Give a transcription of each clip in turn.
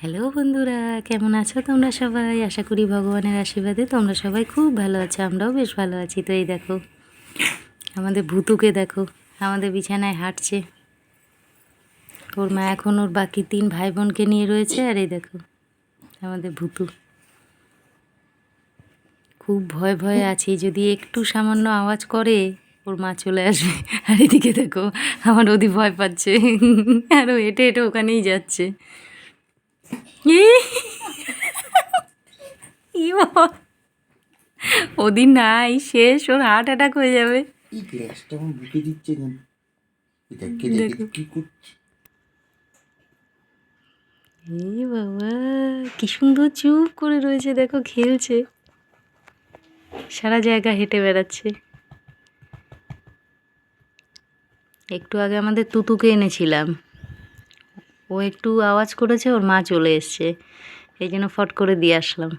Hello বন্ধুরা, কেমন আছো তোমরা সবাই? আশা করি ভগবানের আশীর্বাদে তোমরা সবাই খুব ভালো আছো। আমরাও বেশ ভালো আছি। তো এই দেখো, আমাদের ভুতুকে দেখো, আমাদের বিছানায় হাঁটছে। ওর মা এখন ওর বাকি 3 ভাই বোনকে নিয়ে রয়েছে। আর এই দেখো আমাদের ভুতু, খুব ভয় ভয়ে আছি, যদি একটু সামান্য আওয়াজ করে ওর মা চলে আসবে। আর এদিকে দেখো আমার ওদি ভয় পাচ্ছে, আরও হেঁটে হেঁটে ওখানেই যাচ্ছে। ওদিন নাই, শেষ, ওর হার্ট অ্যাটাক হয়ে যাবে। এই গ্লাসটা আমার বুকে দিচ্ছে কেন? এটা কে দেখে কি করছে? এই বাবা, কি সুন্দর চুপ করে রয়েছে, দেখো খেলছে, সারা জায়গা হেঁটে বেড়াচ্ছে। একটু আগে আমাদের তুতুকে এনেছিলাম, ও একটু আওয়াজ করেছে, ওর মা চলে এসছে, এই জন্য ফট করে দিয়ে আসলাম।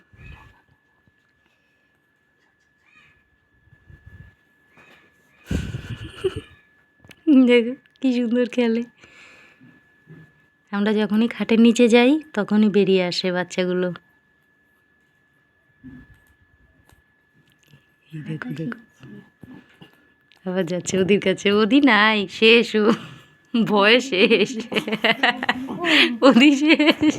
দেখো কি সুন্দর খেলে। আমরা যখনই খাটের নিচে যাই তখনই বেরিয়ে আসে বাচ্চাগুলো। এই দেখো দেখো, আবার যাচ্ছে ওদের কাছে। ওদি নাই, শেষ, ও ভয়ে শেষ, ওদি শেষ।